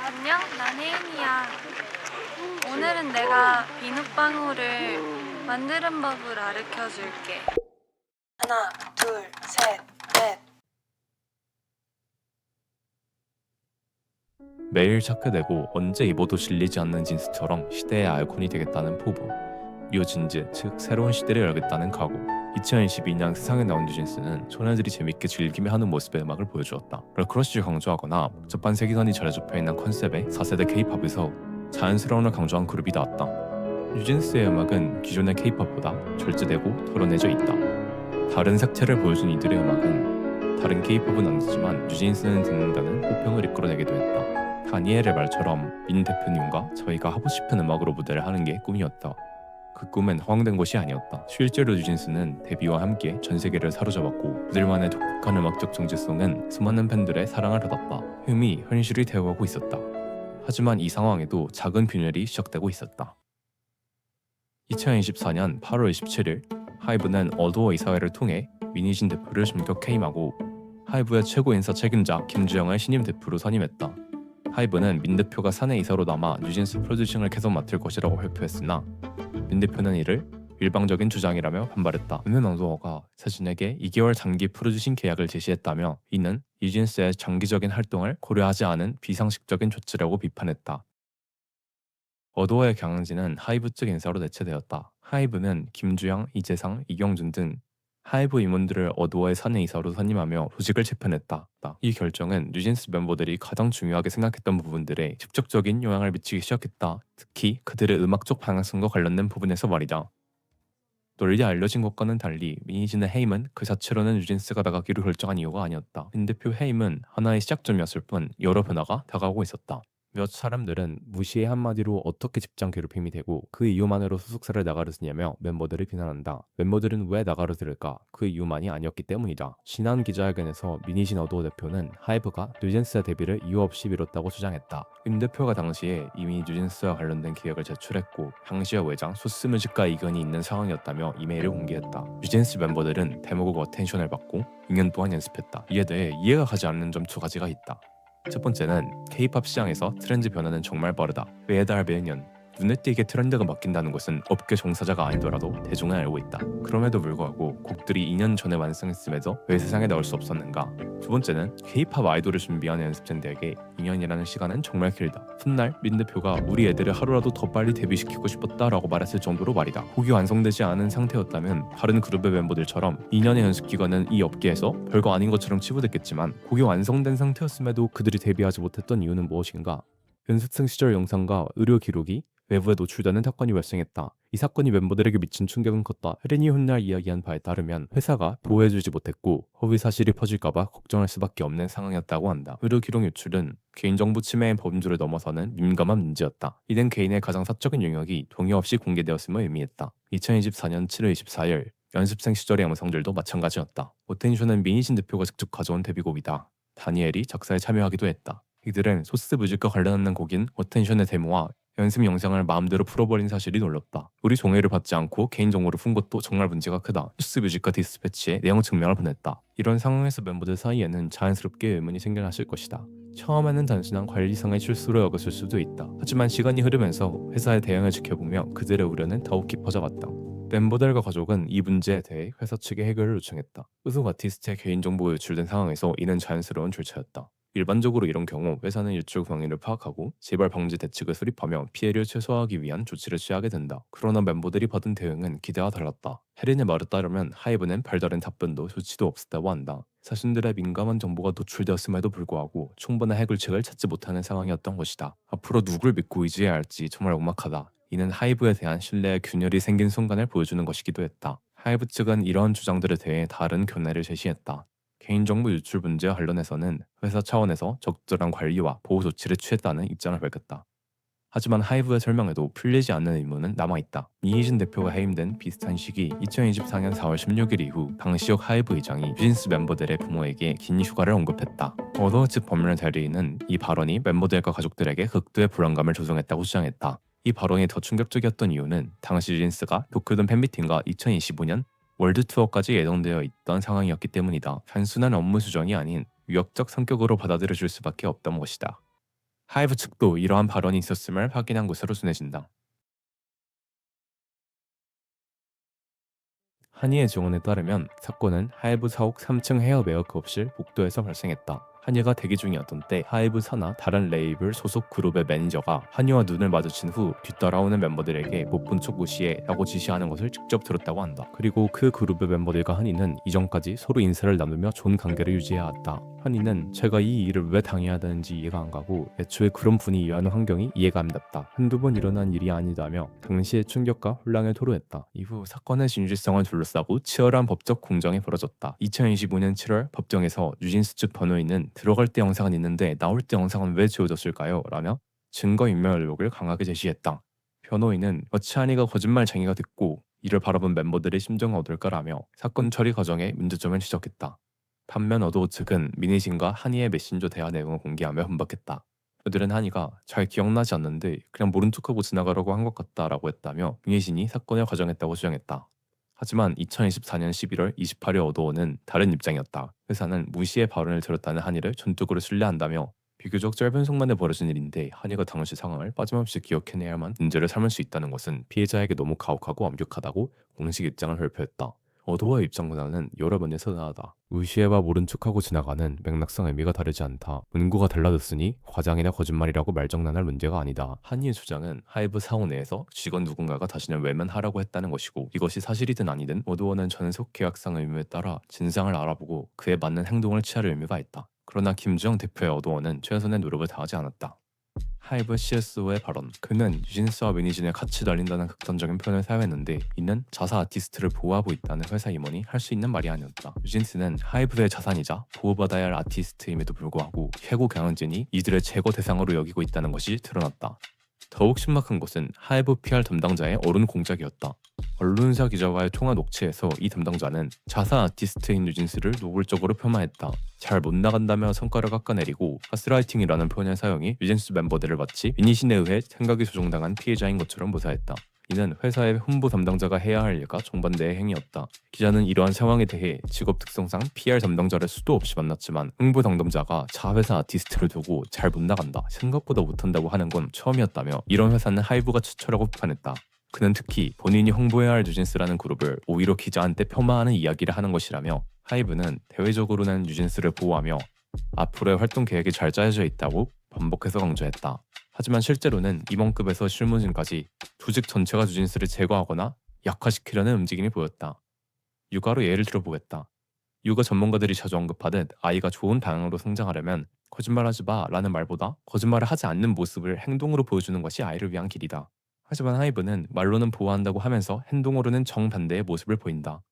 안녕, 난 혜인이야. 오늘은 내가 비눗방울을 만드는 법을 가르쳐 줄게. 하나, 둘, 셋, 넷. 매일 착해되고 언제 입어도 질리지 않는 진스처럼 시대의 아이콘이 되겠다는 포부. 뉴진즈, 즉 새로운 시대를 열겠다는 각오. 2022년 세상에 나온 뉴진스는 소녀들이 재밌게 즐기며 하는 모습의 음악을 보여주었다. 걸크러쉬를 강조하거나 복잡한 세계관이 잘 접혀있는 컨셉의 4세대 K-팝에서 자연스러움을 강조한 그룹이 나왔다. 뉴진스의 음악은 기존의 K-팝보다 절제되고 덜어내져 있다. 다른 색채를 보여준 이들의 음악은 다른 K-팝은 아니지만 뉴진스는 듣는다는 호평을 이끌어내기도 했다. 다니엘의 말처럼 민 대표님과 저희가 하고 싶은 음악으로 무대를 하는 게 꿈이었다. 그 꿈은 허황된 것이 아니었다. 실제로 뉴진스는 데뷔와 함께 전 세계를 사로잡았고 그들만의 독특한 음악적 정체성은 수많은 팬들의 사랑을 받았다. 흠이 현실이 되어가고 있었다. 하지만 이 상황에도 작은 균열이 시작되고 있었다. 2024년 8월 27일 하이브는 어도어 이사회를 통해 민희진 대표를 전격 해임하고 하이브의 최고 인사 책임자 김주영을 신임 대표로 선임했다. 하이브는 민 대표가 사내 이사로 남아 뉴진스 프로듀싱을 계속 맡을 것이라고 발표했으나 민 대표는 이를 일방적인 주장이라며 반발했다. 은은 어도어가 자신에게 2개월 장기 프로듀싱 계약을 제시했다며 이는 뉴진스의 장기적인 활동을 고려하지 않은 비상식적인 조치라고 비판했다. 어도어의 경영진은 하이브 측 인사로 대체되었다. 하이브는 김주영, 이재상, 이경준 등 하이브 임원들을 어도어의 사내 이사로 선임하며 조직을 재편했다. 이 결정은 뉴진스 멤버들이 가장 중요하게 생각했던 부분들에 직접적인 영향을 미치기 시작했다. 특히 그들의 음악적 방향성과 관련된 부분에서 말이다. 널리 알려진 것과는 달리 민희진의 해임은 그 자체로는 뉴진스가 나가기로 결정한 이유가 아니었다. 민 대표 해임은 하나의 시작점이었을 뿐 여러 변화가 다가오고 있었다. 몇 사람들은 무시의 한마디로 어떻게 직장 괴롭힘이 되고 그 이유만으로 소속사를 나가르느냐며 멤버들을 비난한다. 멤버들은 왜 나가르들까? 그 이유만이 아니었기 때문이다. 지난 기자회견에서 민희진 어도어 대표는 하이브가 뉴진스의 데뷔를 이유 없이 미뤘다고 주장했다. 임 대표가 당시에 이미 뉴진스와 관련된 계획을 제출했고 당시의 외장 소스뮤직과 이견이 있는 상황이었다며 이메일을 공개했다. 뉴진스 멤버들은 데모곡 어텐션을 받고 2년 동안 연습했다. 이에 대해 이해가 가지 않는 점 두 가지가 있다. 첫 번째는 K-팝 시장에서 트렌드 변화는 정말 빠르다. 매달 매년 눈에 띄게 트렌드가 바뀐다는 것은 업계 종사자가 아니더라도 대중은 알고 있다. 그럼에도 불구하고 곡들이 2년 전에 완성했음에도 왜 세상에 나올 수 없었는가? 두 번째는 K-팝 아이돌을 준비하는 연습생들에게 2년이라는 시간은 정말 길다. 훗날 민 대표가 우리 애들을 하루라도 더 빨리 데뷔시키고 싶었다라고 말했을 정도로 말이다. 곡이 완성되지 않은 상태였다면 다른 그룹의 멤버들처럼 2년의 연습 기간은 이 업계에서 별거 아닌 것처럼 치부됐겠지만 곡이 완성된 상태였음에도 그들이 데뷔하지 못했던 이유는 무엇인가? 연습생 시절 영상과 의료 기록이 외부에 노출되는 사건이 발생했다. 이 사건이 멤버들에게 미친 충격은 컸다. 혜린이 훗날 이야기한 바에 따르면 회사가 보호해주지 못했고 허위 사실이 퍼질까봐 걱정할 수밖에 없는 상황이었다고 한다. 의료 기록 유출은 개인정보 침해의 범주를 넘어서는 민감한 문제였다. 이는 개인의 가장 사적인 영역이 동의 없이 공개되었음을 의미했다. 2024년 7월 24일 연습생 시절의 영상들도 마찬가지였다. 어텐션은 민희진 대표가 직접 가져온 데뷔곡이다. 다니엘이 작사에 참여하기도 했다. 이들은 소스 뮤직과 관련없는 곡인 어텐션의 데모와 연습 영상을 마음대로 풀어버린 사실이 놀랍다. 우리 종회를 받지 않고 개인정보를 푼 것도 정말 문제가 크다. 소스 뮤직과 디스패치에 내용 증명을 보냈다. 이런 상황에서 멤버들 사이에는 자연스럽게 의문이 생겨났을 것이다. 처음에는 단순한 관리상의 실수로 여겼을 수도 있다. 하지만 시간이 흐르면서 회사의 대응을 지켜보며 그들의 우려는 더욱 깊어져갔다. 멤버들과 가족은 이 문제에 대해 회사 측에 해결을 요청했다. 소속 아티스트의 개인정보가 유출된 상황에서 이는 자연스러운 절차였다. 일반적으로 이런 경우 회사는 유출 경위를 파악하고 재발 방지 대책을 수립하며 피해를 최소화하기 위한 조치를 취하게 된다. 그러나 멤버들이 받은 대응은 기대와 달랐다. 혜린의 말에 따르면 하이브는 별다른 답변도 조치도 없었다고 한다. 자신들의 민감한 정보가 노출되었음에도 불구하고 충분한 해결책을 찾지 못하는 상황이었던 것이다. 앞으로 누굴 믿고 의지해야 할지 정말 막막하다. 이는 하이브에 대한 신뢰의 균열이 생긴 순간을 보여주는 것이기도 했다. 하이브 측은 이러한 주장들에 대해 다른 견해를 제시했다. 개인정보 유출 문제와 관련해서는 회사 차원에서 적절한 관리와 보호 조치를 취했다는 입장을 밝혔다. 하지만 하이브의 설명에도 풀리지 않는 의문은 남아있다. 이희진 대표가 해임된 비슷한 시기 2024년 4월 16일 이후 당시역 하이브 의장이 뉴진스 멤버들의 부모에게 긴 휴가를 언급했다. 어도어 측 법률 대리인은 이 발언이 멤버들과 가족들에게 극도의 불안감을 조성했다고 주장했다. 이 발언이 더 충격적이었던 이유는 당시 뉴진스가 도쿄돔 팬미팅과 2025년 월드 투어까지 예정되어 있던 상황이었기 때문이다. 단순한 업무 수정이 아닌 위협적 성격으로 받아들여질 수밖에 없던 것이다. 하이브 측도 이러한 발언이 있었음을 확인한 것으로 전해진다. 한이의 증언에 따르면 사건은 하이브 사옥 3층 해협 에어크업실 복도에서 발생했다. 한이가 대기 중이었던 때 하이브 산하 다른 레이블 소속 그룹의 매니저가 한이와 눈을 마주친 후 뒤따라오는 멤버들에게 못 본 척 무시해 라고 지시하는 것을 직접 들었다고 한다. 그리고 그 그룹의 멤버들과 한이는 이전까지 서로 인사를 나누며 좋은 관계를 유지해왔다. 한이는 제가 이 일을 왜 당해야 되는지 이해가 안 가고 애초에 그런 분위기와는 환경이 이해가 안 갔다. 한두 번 일어난 일이 아니다며 당시의 충격과 혼란을 토로했다. 이후 사건의 진실성을 둘러싸고 치열한 법적 공정이 벌어졌다. 2025년 7월 법정에서 뉴진스 측 변호인은 들어갈 때 영상은 있는데 나올 때 영상은 왜 지워졌을까요? 라며 증거인멸 의혹을 강하게 제시했다. 변호인은 어찌 한이가 거짓말쟁이가 됐고 이를 바라본 멤버들의 심정은 어떨까라며 사건 처리 과정에 문제점을 지적했다. 반면 어도 측은 미니진과 한이의 메신저 대화 내용을 공개하며 반박했다. 그들은 한이가 잘 기억나지 않는데 그냥 모른 척하고 지나가려고 한 것 같다라고 했다며 미니진이 사건을 과정했다고 주장했다. 하지만 2024년 11월 28일 어도어는 다른 입장이었다. 회사는 무시의 발언을 들었다는 한이를 전적으로 신뢰한다며 비교적 짧은 순간에 벌어진 일인데 한이가 당시 상황을 빠짐없이 기억해내야만 문제를 삼을 수 있다는 것은 피해자에게 너무 가혹하고 완벽하다고 공식 입장을 발표했다. 어도어의 입장보다는 여러 면에서 나아다. 무시해봐 모른 척하고 지나가는 맥락상 의미가 다르지 않다. 문구가 달라졌으니 과장이나 거짓말이라고 말장난할 문제가 아니다. 한이의 주장은 하이브 사원 내에서 직원 누군가가 자신을 외면하라고 했다는 것이고 이것이 사실이든 아니든 어도어는 전속 계약상 의무에 따라 진상을 알아보고 그에 맞는 행동을 취할 의무가 있다. 그러나 김주영 대표의 어도어는 최선의 노력을 다하지 않았다. 하이브 CSO의 발언. 그는 뉴진스와 매니진을 같이 달린다는 극단적인 표현을 사용했는데 이는 자사 아티스트를 보호하고 있다는 회사 임원이 할 수 있는 말이 아니었다. 뉴진스는 하이브의 자산이자 보호받아야 할 아티스트임에도 불구하고 최고 경영진이 이들을 제거 대상으로 여기고 있다는 것이 드러났다. 더욱 심각한 것은 하이브 PR 담당자의 어른 공작이었다. 언론사 기자와의 통화 녹취에서 이 담당자는 자사 아티스트인 뉴진스를 노골적으로 폄하했다. 잘 못 나간다며 성과를 깎아내리고 가스라이팅이라는 표현의 사용이 뉴진스 멤버들을 마치 미니신에 의해 생각이 조종당한 피해자인 것처럼 묘사했다. 이는 회사의 홍보 담당자가 해야 할 일과 정반대의 행위였다. 기자는 이러한 상황에 대해 직업 특성상 PR 담당자를 수도 없이 만났지만 홍보 담당자가 자회사 아티스트를 두고 잘 못 나간다, 생각보다 못한다고 하는 건 처음이었다며 이런 회사는 하이브가 추천하고 비판했다. 그는 특히 본인이 홍보해야 할 뉴진스라는 그룹을 오히려 기자한테 폄하하는 이야기를 하는 것이라며 하이브는 대외적으로는 뉴진스를 보호하며 앞으로의 활동 계획이 잘 짜여져 있다고 반복해서 강조했다. 하지만 실제로는 임원급에서 실무진까지 조직 전체가 뉴진스를 제거하거나 약화시키려는 움직임이 보였다. 육아로 예를 들어보겠다. 육아 전문가들이 자주 언급하듯 아이가 좋은 방향으로 성장하려면 거짓말하지 마 라는 말보다 거짓말을 하지 않는 모습을 행동으로 보여주는 것이 아이를 위한 길이다. 하지만 하이브는 말로는 보호한다고 하면서 행동으로는 정반대의 모습을 보인다.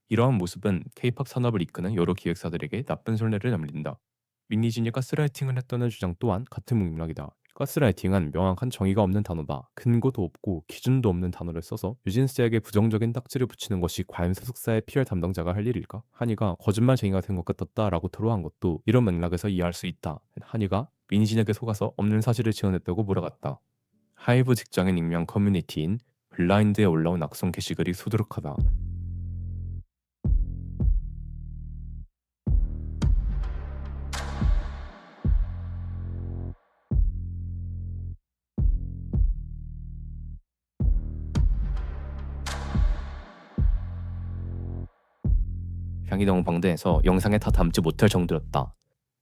이러한 모습은 K-팝 산업을 이끄는 여러 기획사들에게 나쁜 손해를 남긴다. 미니진이 가스라이팅을 했다는 주장 또한 같은 맥락이다. 가스라이팅은 명확한 정의가 없는 단어다. 근거도 없고 기준도 없는 단어를 써서 유진스에게 부정적인 딱지를 붙이는 것이 과연 소속사의 PR 담당자가 할 일일까? 한이가 거짓말쟁이가 된 것 같았다라고 토로한 것도 이런 맥락에서 이해할 수 있다. 한이가 미니진에게 속아서 없는 사실을 지어냈다고 몰아갔다. 하이브 직장인 익명 커뮤니티인 블라인드에 올라온 악성 게시글이 수두룩하다. 향이 너무 방대해서 영상에 다 담지 못할 정도였다.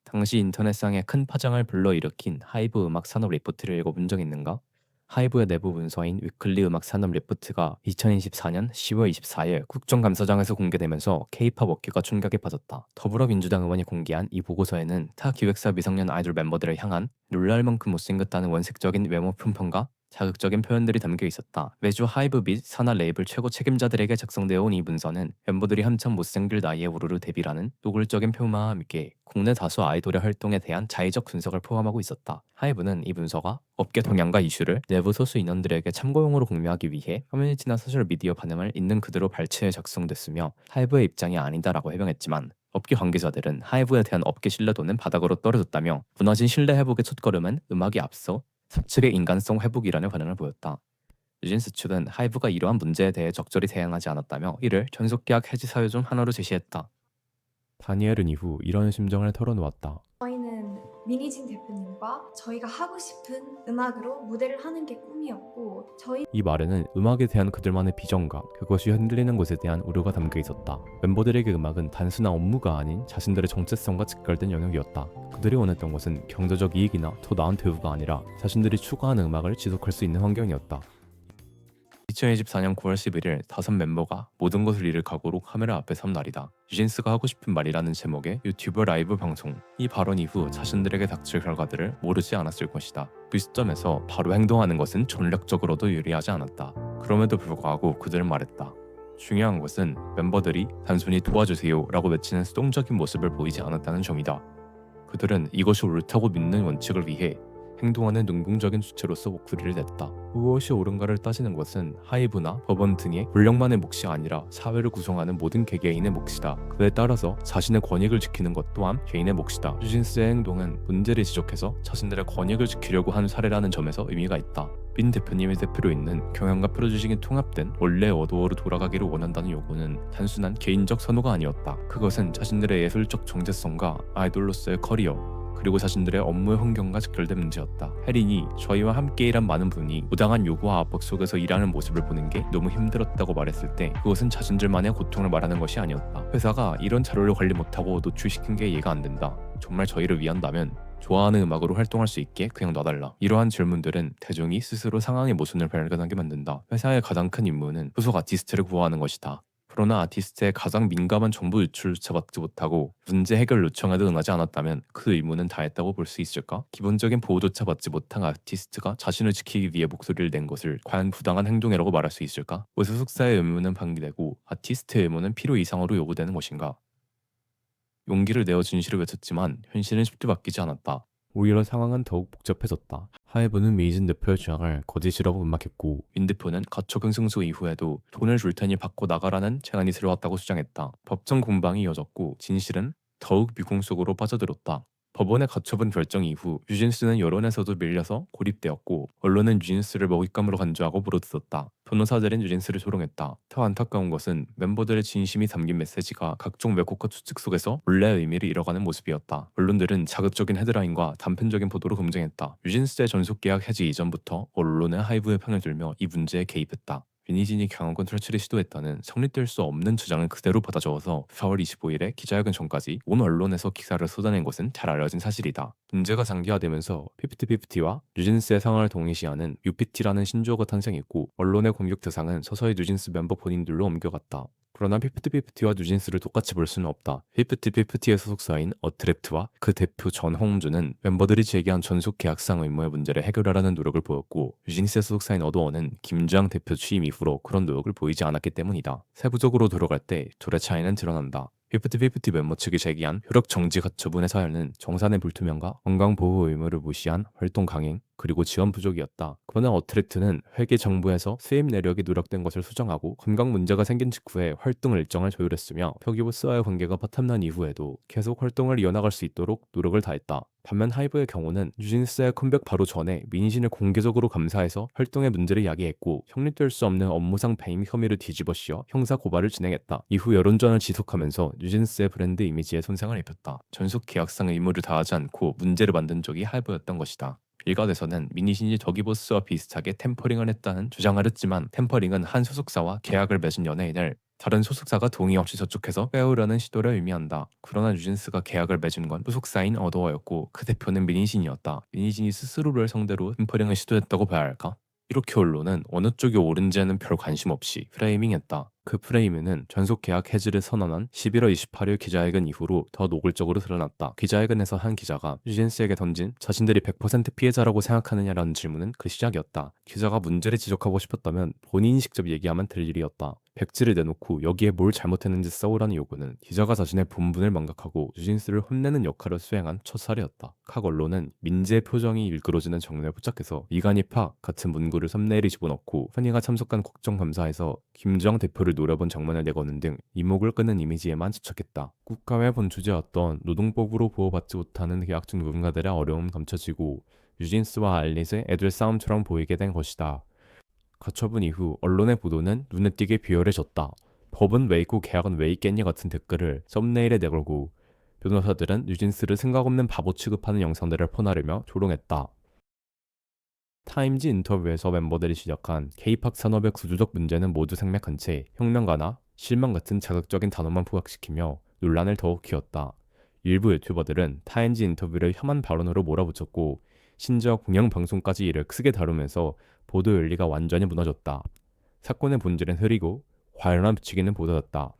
당시 인터넷상에 큰 파장을 불러일으킨 하이브 음악 산업 리포트를 읽어본 적 있는가? 하이브의 내부 문서인 위클리 음악 산업 리포트가 2024년 10월 24일 국정감사장에서 공개되면서 K-팝 업계가 충격에 빠졌다. 더불어민주당 의원이 공개한 이 보고서에는 타 기획사 미성년 아이돌 멤버들을 향한 놀랄 만큼 못생겼다는 원색적인 외모 품평과 자극적인 표현들이 담겨 있었다. 매주 하이브 및 산하 레이블 최고 책임자들에게 작성되어 온 이 문서는 멤버들이 한참 못생길 나이에 우르르 데뷔라는 노골적인 표현과 함께 국내 다수 아이돌의 활동에 대한 자의적 분석을 포함하고 있었다. 하이브는 이 문서가 업계 동향과 이슈를 내부 소수 인원들에게 참고용으로 공유하기 위해 커뮤니티나 소셜미디어 반응을 있는 그대로 발췌해 작성됐으며 하이브의 입장이 아니다라고 해명했지만 업계 관계자들은 하이브에 대한 업계 신뢰도는 바닥으로 떨어졌다며 무너진 신뢰 회복의 첫걸음은 음악이 앞서 사측의 인간성 회복이라는 반응을 보였다. 뉴진스 측은 하이브가 이러한 문제에 대해 적절히 대응하지 않았다며 이를 전속계약 해지 사유 중 하나로 제시했다. 다니엘은 이후 이런 심정을 털어놓았다. 저희는 미니진 대표님 음악들과 저희가 하고 싶은 음악으로 무대를 하는 게 꿈이었고 저희 이 말에는 음악에 대한 그들만의 비전과 그것이 흔들리는 것에 대한 우려가 담겨 있었다. 멤버들에게 음악은 단순한 업무가 아닌 자신들의 정체성과 직결된 영역이었다. 그들이 원했던 것은 경제적 이익이나 더 나은 대우가 아니라 자신들이 추구하는 음악을 지속할 수 있는 환경이었다. 2024년 9월 11일 5멤버가 모든 것을 잃을 각오로 카메라 앞에 선 날이다. 뉴진스가 하고 싶은 말이라는 제목의 유튜브 라이브 방송. 이 발언 이후 자신들에게 닥칠 결과들을 모르지 않았을 것이다. 그 시점에서 바로 행동하는 것은 전략적으로도 유리하지 않았다. 그럼에도 불구하고 그들은 말했다. 중요한 것은 멤버들이 단순히 도와주세요 라고 외치는 수동적인 모습을 보이지 않았다는 점이다. 그들은 이것이 옳다고 믿는 원칙을 위해 행동하는 능동적인 주체로서 목소리를 냈다. 무엇이 옳은가를 따지는 것은 하이브나 법원 등의 권력만의 몫이 아니라 사회를 구성하는 모든 개개인의 몫이다. 그에 따라서 자신의 권익을 지키는 것 또한 개인의 몫이다. 뉴진스의 행동은 문제를 지적해서 자신들의 권익을 지키려고 하는 사례라는 점에서 의미가 있다. 민 대표님의 대표로 있는 경영과 프로듀싱이 통합된 원래 어도어로 돌아가기를 원한다는 요구는 단순한 개인적 선호가 아니었다. 그것은 자신들의 예술적 정체성과 아이돌로서의 커리어 그리고 자신들의 업무의 환경과 직결된 문제였다. 혜린이 저희와 함께 일한 많은 분이 부당한 요구와 압박 속에서 일하는 모습을 보는 게 너무 힘들었다고 말했을 때 그것은 자신들만의 고통을 말하는 것이 아니었다. 회사가 이런 자료를 관리 못하고 노출시킨 게 이해가 안 된다. 정말 저희를 위한다면 좋아하는 음악으로 활동할 수 있게 그냥 놔달라. 이러한 질문들은 대중이 스스로 상황의 모순을 발견하게 만든다. 회사의 가장 큰 임무는 소속 아티스트를 구호하는 것이다. 그러나 아티스트의 가장 민감한 정보 유출조차 받지 못하고 문제 해결 요청에도 응하지 않았다면 그 의무는 다했다고 볼 수 있을까? 기본적인 보호조차 받지 못한 아티스트가 자신을 지키기 위해 목소리를 낸 것을 과연 부당한 행동이라고 말할 수 있을까? 왜 소속사의 의무는 방기되고 아티스트의 의무는 필요 이상으로 요구되는 것인가? 용기를 내어 진실을 외쳤지만 현실은 쉽게 바뀌지 않았다. 오히려 상황은 더욱 복잡해졌다. 하이브는 미진 대표의 주장을 거짓이라고 음악했고 민 대표는 가처분 승소 이후에도 돈을 줄 테니 받고 나가라는 제안이 들어왔다고 주장했다. 법정 공방이 이어졌고 진실은 더욱 미궁 속으로 빠져들었다. 법원의 가처분 결정 이후 뉴진스는 여론에서도 밀려서 고립되었고 언론은 뉴진스를 먹잇감으로 간주하고 물어뜯었다. 변호사들은 뉴진스를 조롱했다. 더 안타까운 것은 멤버들의 진심이 담긴 메시지가 각종 왜곡과 추측 속에서 원래의 의미를 잃어가는 모습이었다. 언론들은 자극적인 헤드라인과 단편적인 보도로 검증했다. 뉴진스의 전속계약 해지 이전부터 언론의 하이브의 편을 들며 이 문제에 개입했다. 윤희진이 경영권 탈출을 시도했다는 성립될 수 없는 주장을 그대로 받아 적어서 4월 25일에 기자회견 전까지 온 언론에서 기사를 쏟아낸 것은 잘 알려진 사실이다. 문제가 장기화되면서 피프티피프티와 뉴진스의 상황을 동일시하는 UPT라는 신조어가 탄생했고 언론의 공격 대상은 서서히 뉴진스 멤버 본인들로 옮겨갔다. 그러나 피프티피프티와 뉴진스를 똑같이 볼 수는 없다. 피프티피프티의 소속사인 어트랩트와 그 대표 전홍준은 멤버들이 제기한 전속 계약상 의무의 문제를 해결하라는 노력을 보였고 뉴진스의 소속사인 어도어는 김주영 대표 취임 이후로 그런 노력을 보이지 않았기 때문이다. 세부적으로 들어갈 때 둘의 차이는 드러난다. 피프티피프티 멤버 측이 제기한 효력 정지 가처분의 사연은 정산의 불투명과 건강보호 의무를 무시한 활동 강행 그리고 지원 부족이었다. 그러나 어트랙트는 회계 정부에서 수입 내력이 누락된 것을 수정하고 건강 문제가 생긴 직후에 활동 일정을 조율했으며 표기부스와의 관계가 파탄난 이후에도 계속 활동을 이어나갈 수 있도록 노력을 다했다. 반면 하이브의 경우는 뉴진스의 컴백 바로 전에 민희진을 공개적으로 감사해서 활동의 문제를 야기했고 성립될 수 없는 업무상 배임 혐의를 뒤집어 씌워 형사 고발을 진행했다. 이후 여론전을 지속하면서 뉴진스의 브랜드 이미지에 손상을 입혔다. 전속 계약상 의무를 다하지 않고 문제를 만든 적이 하이브였던 것이다. 일각에서는 민희진이 더기보스와 비슷하게 템퍼링을 했다는 주장을 했지만 템퍼링은 한 소속사와 계약을 맺은 연예인을 다른 소속사가 동의 없이 저축해서 빼오려는 시도를 의미한다. 그러나 뉴진스가 계약을 맺은 건 소속사인 어도어였고 그 대표는 민희진이었다. 민희진이 스스로를 상대로 템퍼링을 시도했다고 봐야 할까? 이렇게 언론은 어느 쪽이 옳은지에는 별 관심 없이 프레이밍했다. 그 프레이밍은 전속 계약 해지를 선언한 11월 28일 기자회견 이후로 더 노골적으로 드러났다. 기자회견에서 한 기자가 뉴진스에게 던진 자신들이 100% 피해자라고 생각하느냐라는 질문은 그 시작이었다. 기자가 문제를 지적하고 싶었다면 본인이 직접 얘기하면 될 일이었다. 백지를 내놓고 여기에 뭘 잘못했는지 써오라는 요구는 기자가 자신의 본분을 망각하고 뉴진스를 혼내는 역할을 수행한 첫 사례였다. 각 언론은 민재의 표정이 일그러지는 정면에 포착해서 이간희 파 같은 문구를 썸네일에 집어넣고 환희가 참석한 국정감사에서 김주영 대표를 노려본 장면을 내거는 등 이목을 끄는 이미지에만 집착했다. 국가의 본 주제였던 노동법으로 보호받지 못하는 계약 중 누군가들의 어려움 감춰지고 뉴진스와 알릿의 애들 싸움처럼 보이게 된 것이다. 가처분 이후 언론의 보도는 눈에 띄게 비열해졌다. 법은 왜 있고 계약은 왜 있겠니 같은 댓글을 썸네일에 내걸고 변호사들은 뉴진스를 생각 없는 바보 취급하는 영상들을 퍼나르며 조롱했다. 타임지 인터뷰에서 멤버들이 지적한 K-팝 산업의 구조적 문제는 모두 생략한 채 혁명가나 실망 같은 자극적인 단어만 부각시키며 논란을 더욱 키웠다. 일부 유튜버들은 타임지 인터뷰를 혐한 발언으로 몰아붙였고 심지어 공영방송까지 이를 크게 다루면서 보도 윤리가 완전히 무너졌다. 사건의 본질은 흐리고 과연한 부추기는 보도였다.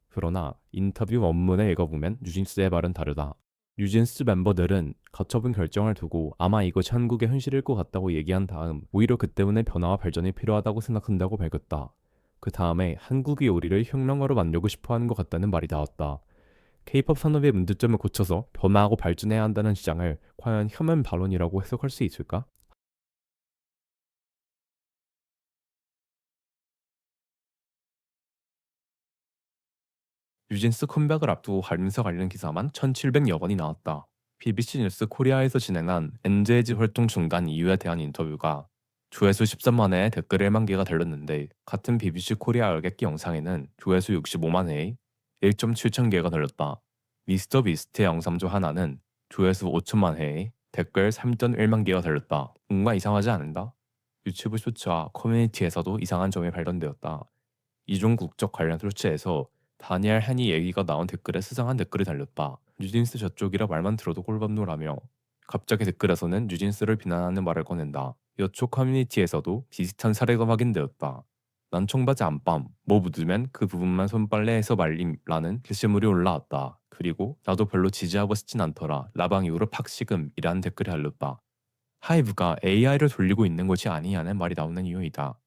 그러나 인터뷰 원문을 읽어보면 뉴진스의 말은 다르다. 뉴진스 멤버들은 가처분 결정을 두고 아마 이것이 한국의 현실일 것 같다고 얘기한 다음 오히려 그 때문에 변화와 발전이 필요하다고 생각한다고 밝혔다. 그 다음에 한국이 우리를 혁명가로 만들고 싶어하는 것 같다는 말이 나왔다. K-팝 산업의 문제점을 고쳐서 변화하고 발전해야 한다는 주장을 과연 혐한 발언이라고 해석할 수 있을까? 뉴진스 컴백을 앞두고 관련 기사만 1,700여 건이 나왔다. BBC 뉴스 코리아에서 진행한 엔제이지 활동 중간 이유에 대한 인터뷰가 조회수 13만 회에 댓글 1만 개가 달렸는데 같은 BBC 코리아 열객기 영상에는 조회수 65만 회에 1.7천 개가 달렸다. 미스터 비스트의 영상 중 하나는 조회수 5천만 회에 댓글 3.1만 개가 달렸다. 뭔가 이상하지 않은가? 유튜브 쇼츠와 커뮤니티에서도 이상한 점이 발견되었다. 이중 국적 관련 쇼츠에서 다니엘 헨이 얘기가 나온 댓글에 수상한 댓글이 달렸다. 뉴진스 저쪽이라 말만 들어도 꼴밥노라며 갑자기 댓글에서는 뉴진스를 비난하는 말을 꺼낸다. 여초 커뮤니티에서도 비슷한 사례가 확인되었다. 난 청바지 안밤, 뭐 묻으면 그 부분만 손빨래해서 말림라는 게시물이 올라왔다. 그리고 나도 별로 지지하고 싶진 않더라. 라방 이후로 팍시금이라는 댓글이 달렸다. 하이브가 AI를 돌리고 있는 것이 아니냐는 말이 나오는 이유이다.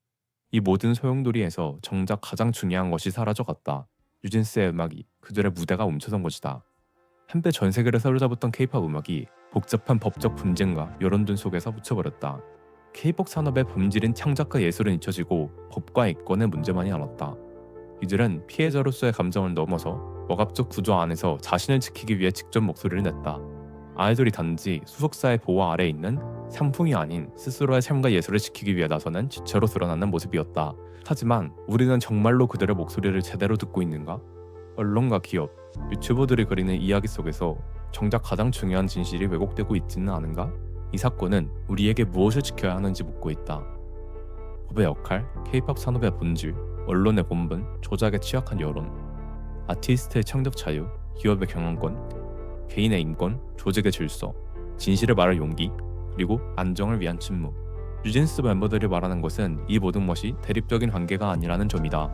이 모든 소용돌이에서 정작 가장 중요한 것이 사라져갔다. 뉴진스의 음악이 그들의 무대가 멈춰선 것이다. 한때 전 세계를 사로잡았던 K-팝 음악이 복잡한 법적 분쟁과 여론전 속에서 묻혀버렸다. K-팝 산업의 본질인 창작과 예술은 잊혀지고 법과 인권의 문제만이 남았다. 이들은 피해자로서의 감정을 넘어서 억압적 구조 안에서 자신을 지키기 위해 직접 목소리를 냈다. 아이돌이 단지 소속사의 보호 아래에 있는 상품이 아닌 스스로의 삶과 예술을 지키기 위해 나서는 지체로 드러나는 모습이었다. 하지만 우리는 정말로 그들의 목소리를 제대로 듣고 있는가? 언론과 기업, 유튜버들이 그리는 이야기 속에서 정작 가장 중요한 진실이 왜곡되고 있지는 않은가? 이 사건은 우리에게 무엇을 지켜야 하는지 묻고 있다. 법의 역할, K-팝 산업의 본질, 언론의 본분, 조작에 취약한 여론, 아티스트의 창작 자유, 기업의 경영권, 개인의 인권, 조직의 질서, 진실을 말할 용기, 그리고 안정을 위한 침묵. 뉴진스 멤버들이 말하는 것은 이 모든 것이 대립적인 관계가 아니라는 점이다.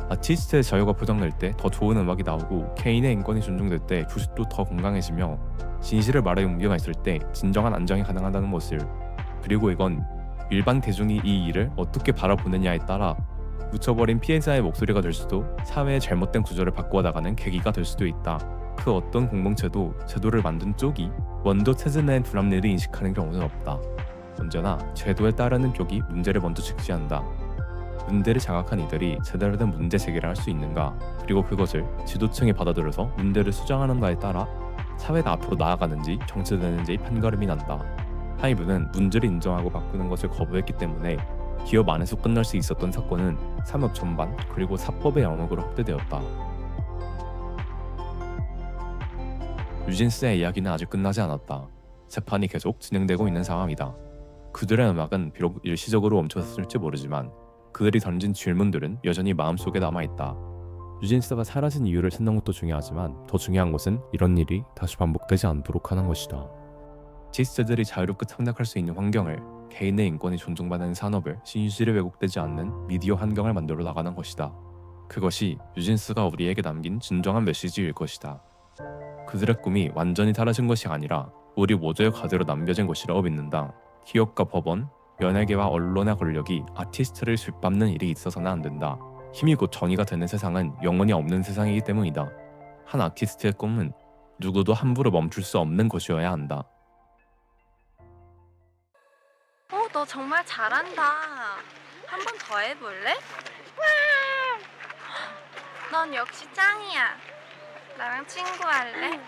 아티스트의 자유가 보장될 때 더 좋은 음악이 나오고 개인의 인권이 존중될 때 조직도 더 건강해지며 진실을 말할 용기가 있을 때 진정한 안정이 가능하다는 것을. 그리고 이건 일반 대중이 이 일을 어떻게 바라보느냐에 따라 묻혀버린 피해자의 목소리가 될 수도 사회의 잘못된 구조를 바꾸어 나가는 계기가 될 수도 있다. 그 어떤 공동체도 제도를 만든 쪽이 먼저 체제내의 불합리를 인식하는 경우는 없다. 언제나 제도에 따르는 쪽이 문제를 먼저 직시한다. 문제를 자각한 이들이 제대로 된 문제 제기를 할 수 있는가, 그리고 그것을 지도층이 받아들여서 문제를 수정하는가에 따라 사회가 앞으로 나아가는지 정체되는지의 판가름이 난다. 하이브는 문제를 인정하고 바꾸는 것을 거부했기 때문에 기업 안에서 끝날 수 있었던 사건은 산업 전반 그리고 사법의 영역으로 확대되었다. 뉴진스의 이야기는 아직 끝나지 않았다. 재판이 계속 진행되고 있는 상황이다. 그들의 음악은 비록 일시적으로 멈춰섰을지 모르지만 그들이 던진 질문들은 여전히 마음속에 남아있다. 뉴진스가 사라진 이유를 찾는 것도 중요하지만 더 중요한 것은 이런 일이 다시 반복되지 않도록 하는 것이다. 아티스트들이 자유롭게 창작할 수 있는 환경을, 개인의 인권이 존중받는 산업을, 진실이 왜곡되지 않는 미디어 환경을 만들어 나가는 것이다. 그것이 뉴진스가 우리에게 남긴 진정한 메시지일 것이다. 그들의 꿈이 완전히 사라진 것이 아니라 우리 모두의 과제로 남겨진 것이라고 믿는다. 기업과 법원, 연예계와 언론의 권력이 아티스트를 짓밟는 일이 있어서는 안 된다. 힘이 곧 정의가 되는 세상은 영원히 없는 세상이기 때문이다. 한 아티스트의 꿈은 누구도 함부로 멈출 수 없는 것이어야 한다. 너 정말 잘한다. 한 번 더 해볼래? 넌 역시 짱이야. 나랑 친구할래?